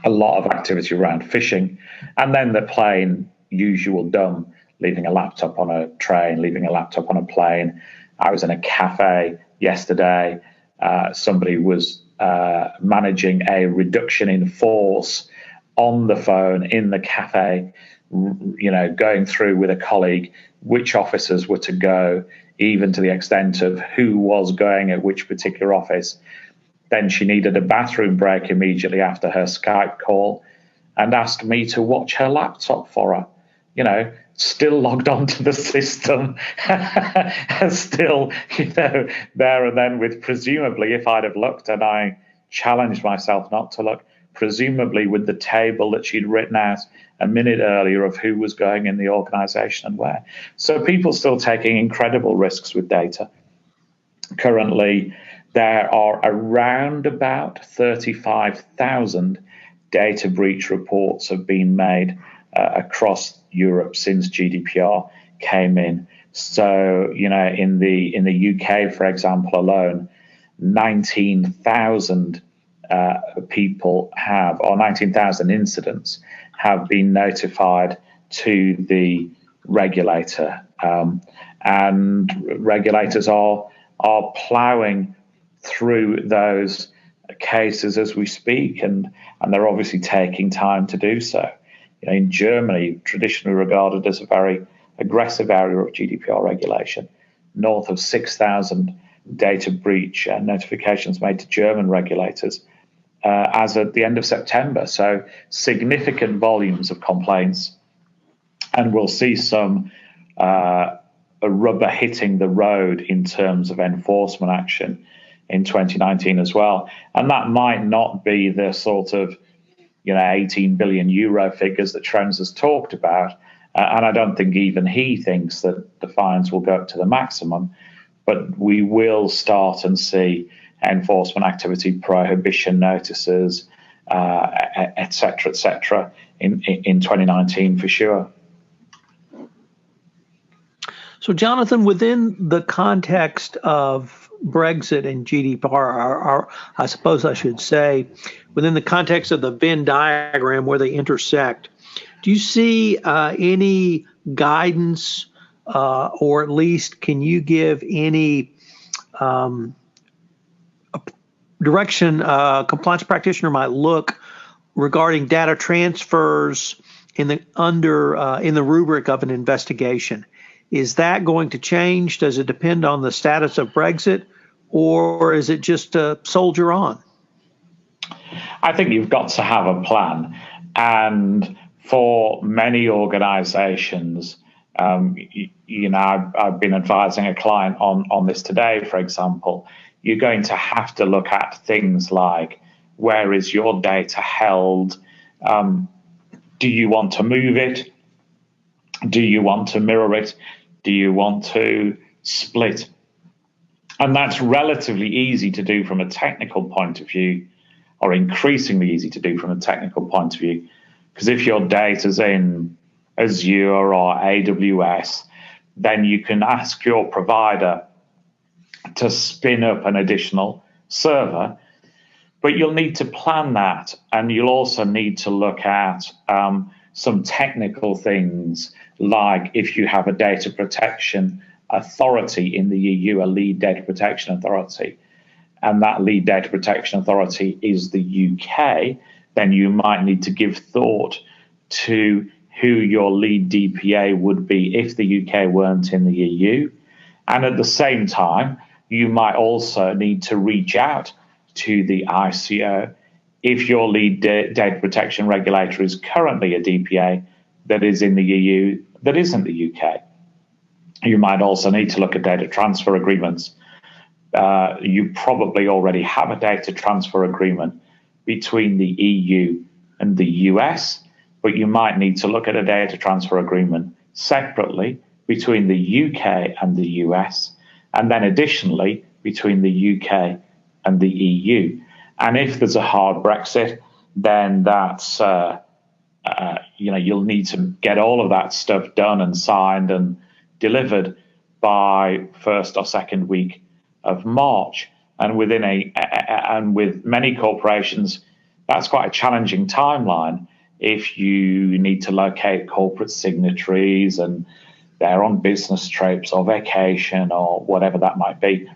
a lot of activity around phishing, and then the plain usual dumb, leaving a laptop on a train, leaving a laptop on a plane. I was in a cafe yesterday. Somebody was managing a reduction in force on the phone in the cafe, going through with a colleague which officers were to go, even to the extent of who was going at which particular office. Then she needed a bathroom break immediately after her Skype call and asked me to watch her laptop for her. Still logged onto the system, still, there and then with presumably, if I'd have looked and I challenged myself not to look, presumably with the table that she'd written out a minute earlier of who was going in the organization and where. So people still taking incredible risks with data. Currently, there are around about 35,000 data breach reports have been made across Europe since GDPR came in. So, in the UK, for example, alone, 19,000 people have, or 19,000 incidents have been notified to the regulator, and regulators are ploughing through those cases as we speak, and they're obviously taking time to do so. In Germany, traditionally regarded as a very aggressive area of GDPR regulation, north of 6,000 data breach notifications made to German regulators as at the end of September. So significant volumes of complaints, and we'll see some rubber hitting the road in terms of enforcement action in 2019 as well. And that might not be the sort of 18 billion euro figures that Trends has talked about. And I don't think even he thinks that the fines will go up to the maximum, but we will start and see enforcement activity, prohibition notices, et cetera, in 2019 for sure. So, Jonathan, within the context of Brexit and GDPR, or I suppose I should say, within the context of the Venn diagram where they intersect, do you see any guidance, or at least can you give any direction a compliance practitioner might look regarding data transfers in the rubric of an investigation? Is that going to change? Does it depend on the status of Brexit, or is it just a soldier on? I think you've got to have a plan. And for many organizations, I've been advising a client on this today, for example. You're going to have to look at things like, where is your data held? Do you want to move it? Do you want to mirror it? Do you want to split? And that's relatively easy to do from a technical point of view, or increasingly easy to do from a technical point of view. Because if your data's in Azure or AWS, then you can ask your provider to spin up an additional server, but you'll need to plan that, and you'll also need to look at some technical things, like if you have a data protection authority in the EU, a lead data protection authority, and that lead data protection authority is the UK, then you might need to give thought to who your lead DPA would be if the UK weren't in the EU. And at the same time, you might also need to reach out to the ICO if your lead data protection regulator is currently a DPA that is in the EU that isn't the UK. You might also need to look at data transfer agreements. You probably already have a data transfer agreement between the EU and the US, but you might need to look at a data transfer agreement separately between the UK and the US, and then additionally between the UK and the EU. And if there's a hard Brexit, then that's you'll need to get all of that stuff done and signed and delivered by first or second week of March. And with many corporations, that's quite a challenging timeline if you need to locate corporate signatories and they're on business trips or vacation or whatever that might be.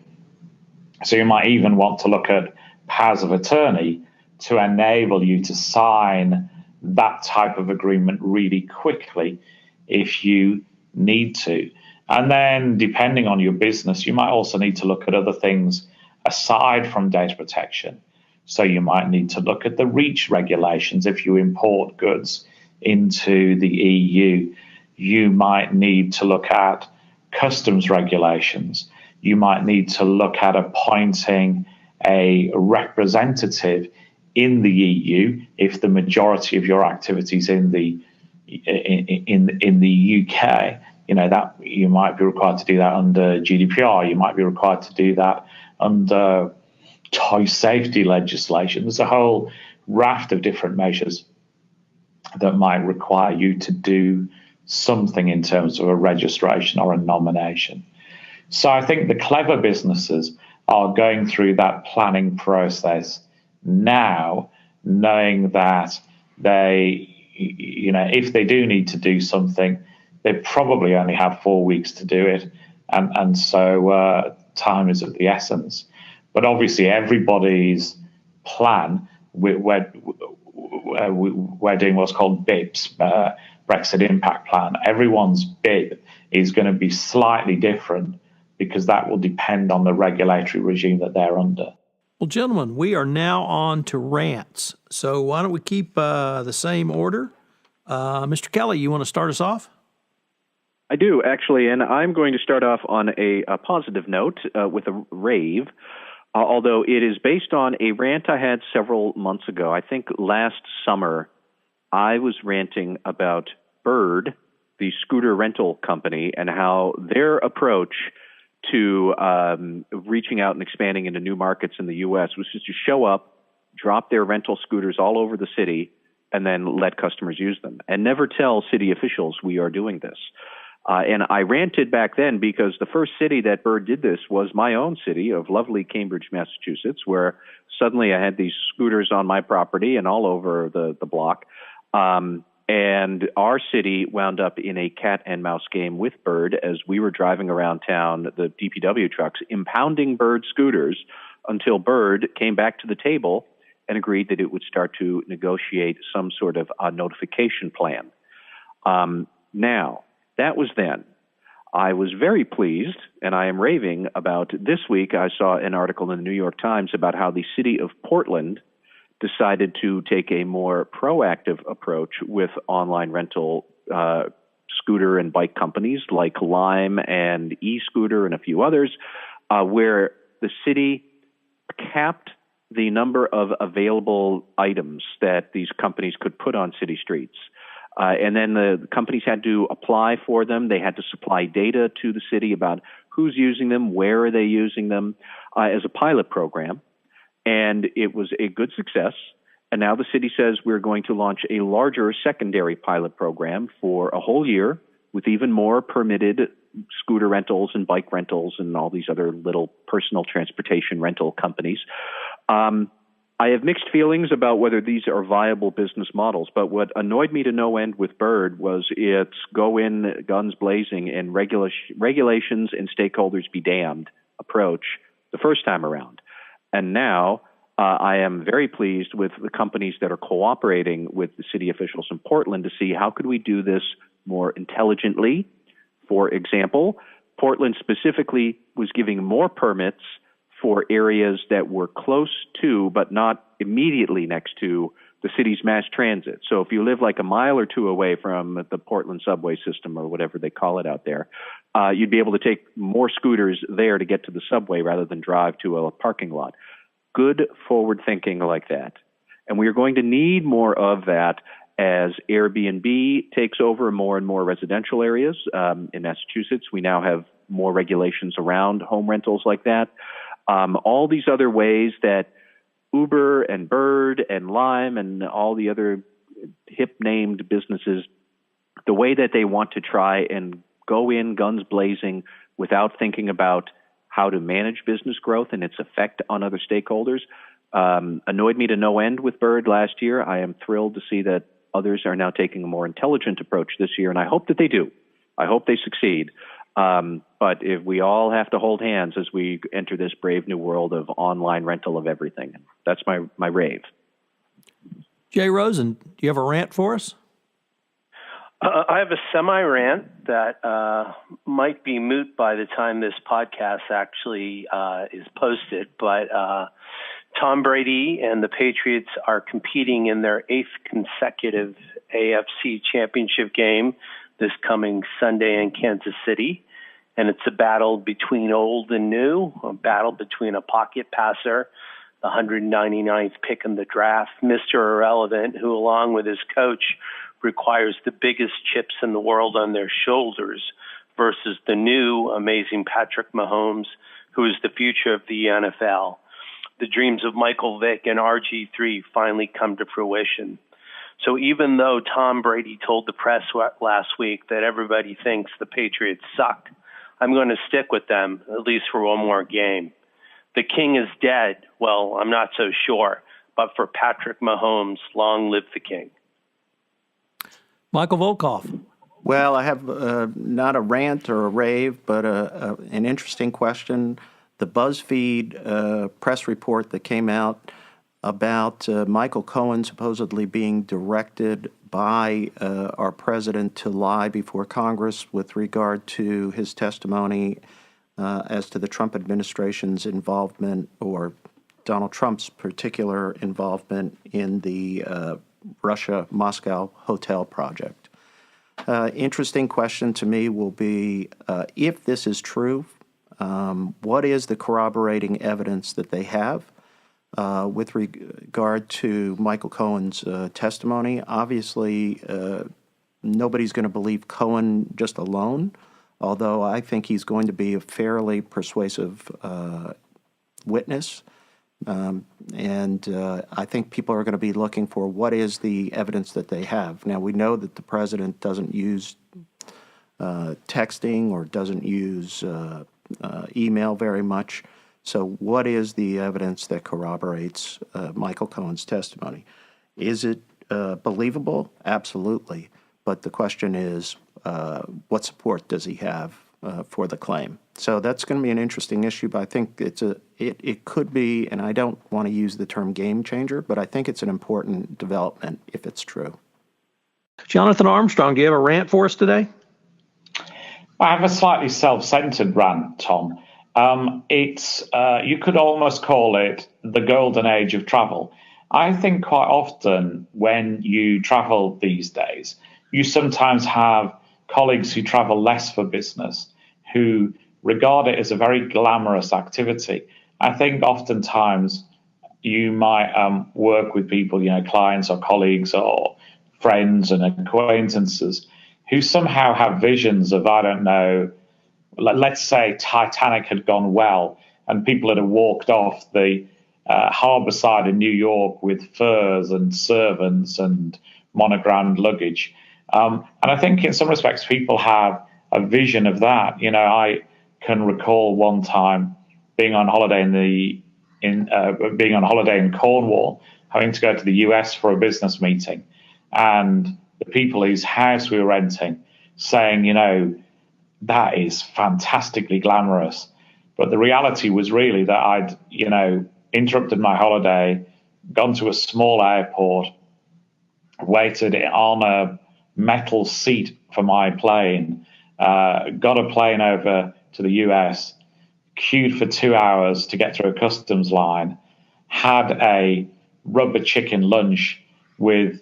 So you might even want to look at powers of attorney to enable you to sign that type of agreement really quickly if you need to. And then depending on your business, you might also need to look at other things aside from data protection. So you might need to look at the REACH regulations if you import goods into the EU. You might need to look at customs regulations. You might need to look at appointing a representative in the EU if the majority of your activities in the UK. That you might be required to do that under GDPR. You might be required to do that under toy safety legislation. There's a whole raft of different measures that might require you to do something in terms of a registration or a nomination. So I think the clever businesses are going through that planning process now, knowing that they, if they do need to do something, they probably only have 4 weeks to do it. And so time is of the essence. But obviously everybody's plan, we're doing what's called BIPs, Brexit Impact Plan. Everyone's BIP is going to be slightly different because that will depend on the regulatory regime that they're under. Well, gentlemen, we are now on to rants. So why don't we keep the same order? Mr. Kelly, you want to start us off? I do, actually, and I'm going to start off on a positive note with a rave, although it is based on a rant I had several months ago. I think last summer I was ranting about Bird, the scooter rental company, and how their approach to reaching out and expanding into new markets in the U.S. was just to show up, drop their rental scooters all over the city, and then let customers use them, and never tell city officials we are doing this. And I ranted back then because the first city that Bird did this was my own city of lovely Cambridge, Massachusetts, where suddenly I had these scooters on my property and all over the block. And our city wound up in a cat and mouse game with Bird as we were driving around town, the DPW trucks, impounding Bird scooters until Bird came back to the table and agreed that it would start to negotiate some sort of notification plan. Now, that was then. I was very pleased, and I am raving about this week. I saw an article in the New York Times about how the city of Portland decided to take a more proactive approach with online rental scooter and bike companies like Lime and e-scooter and a few others, where the city capped the number of available items that these companies could put on city streets. And then the companies had to apply for them. They had to supply data to the city about who's using them, where are they using them, as a pilot program. And it was a good success. And now the city says we're going to launch a larger secondary pilot program for a whole year with even more permitted scooter rentals and bike rentals and all these other little personal transportation rental companies. I have mixed feelings about whether these are viable business models, but what annoyed me to no end with Bird was its go in guns blazing and regulations and stakeholders be damned approach the first time around. And now I am very pleased with the companies that are cooperating with the city officials in Portland to see how could we do this more intelligently. For example, Portland specifically was giving more permits for areas that were close to, but not immediately next to, the city's mass transit. So if you live like a mile or two away from the Portland subway system or whatever they call it out there, you'd be able to take more scooters there to get to the subway rather than drive to a parking lot. Good forward thinking like that. And we are going to need more of that as Airbnb takes over more and more residential areas. In Massachusetts, we now have more regulations around home rentals like that. All these other ways that Uber and Bird and Lime and all the other hip-named businesses, the way that they want to try and go in guns blazing without thinking about how to manage business growth and its effect on other stakeholders, annoyed me to no end with Bird last year. I am thrilled to see that others are now taking a more intelligent approach this year, and I hope that they do. I hope they succeed. But if we all have to hold hands as we enter this brave new world of online rental of everything. That's my rave. Jay Rosen, do you have a rant for us? I have a semi-rant that might be moot by the time this podcast actually is posted, but Tom Brady and the Patriots are competing in their 8th consecutive AFC championship game this coming Sunday in Kansas City. And it's a battle between old and new, a battle between a pocket passer, the 199th pick in the draft, Mr. Irrelevant, who along with his coach requires the biggest chips in the world on their shoulders, versus the new amazing Patrick Mahomes, who is the future of the NFL. The dreams of Michael Vick and RG3 finally come to fruition. So even though Tom Brady told the press last week that everybody thinks the Patriots suck, I'm going to stick with them, at least for one more game. The king is dead. Well, I'm not so sure. But for Patrick Mahomes, long live the king. Michael Volkov. Well, I have not a rant or a rave, but an interesting question. The BuzzFeed press report that came out about Michael Cohen supposedly being directed by our president to lie before Congress with regard to his testimony as to the Trump administration's involvement, or Donald Trump's particular involvement in the Russia-Moscow hotel project. Interesting question to me will be, if this is true, what is the corroborating evidence that they have with regard to Michael Cohen's testimony? Obviously, nobody's going to believe Cohen just alone, although I think he's going to be a fairly persuasive witness. And I think people are going to be looking for what is the evidence that they have. Now, we know that the president doesn't use texting or doesn't use email very much. So what is the evidence that corroborates Michael Cohen's testimony? Is it believable? Absolutely. But the question is, what support does he have for the claim? So that's going to be an interesting issue, but I think it could be, and I don't want to use the term game changer, but I think it's an important development if it's true. Jonathan Armstrong, do you have a rant for us today? I have a slightly self-centered rant, Tom. It's you could almost call it the golden age of travel. I think quite often when you travel these days, you sometimes have colleagues who travel less for business, who regard it as a very glamorous activity. I think oftentimes you might work with people, clients or colleagues or friends and acquaintances who somehow have visions of, I don't know, let's say Titanic had gone well and people had walked off the harbour side in New York with furs and servants and monogrammed luggage. And I think in some respects people have a vision of that. I can recall one time being on holiday in Cornwall, having to go to the US for a business meeting, and the people whose house we were renting saying, that is fantastically glamorous. But the reality was really that I'd, interrupted my holiday, gone to a small airport, waited on a metal seat for my plane, got a plane over to the US, queued for 2 hours to get through a customs line, had a rubber chicken lunch with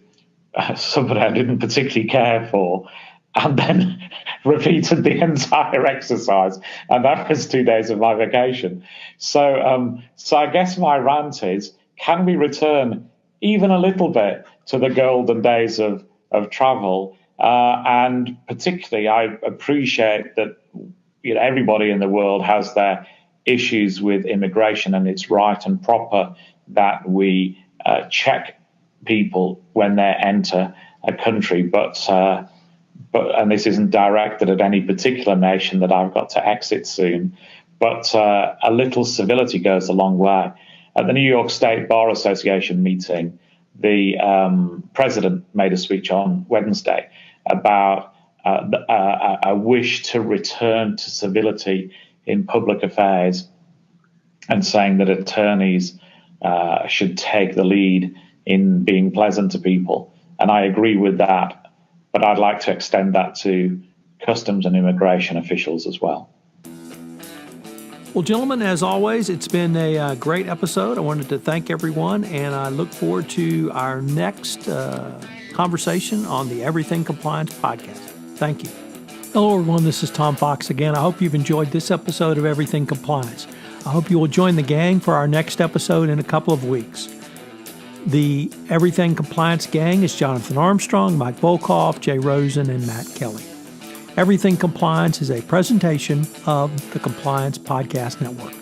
somebody I didn't particularly care for, and then repeated the entire exercise. And that was 2 days of my vacation. So I guess my rant is, can we return even a little bit to the golden days of travel? And particularly, I appreciate that everybody in the world has their issues with immigration, and it's right and proper that we check people when they enter a country. But and this isn't directed at any particular nation that I've got to exit soon, but a little civility goes a long way. At the New York State Bar Association meeting, the president made a speech on Wednesday about a wish to return to civility in public affairs, and saying that attorneys should take the lead in being pleasant to people. And I agree with that, but I'd like to extend that to customs and immigration officials as well. Well, gentlemen, as always, it's been a great episode. I wanted to thank everyone, and I look forward to our next conversation on the Everything Compliance podcast. Thank you. Hello, everyone. This is Tom Fox again. I hope you've enjoyed this episode of Everything Compliance. I hope you will join the gang for our next episode in a couple of weeks. The Everything Compliance gang is Jonathan Armstrong, Mike Volkov, Jay Rosen, and Matt Kelly. Everything Compliance is a presentation of the Compliance Podcast Network.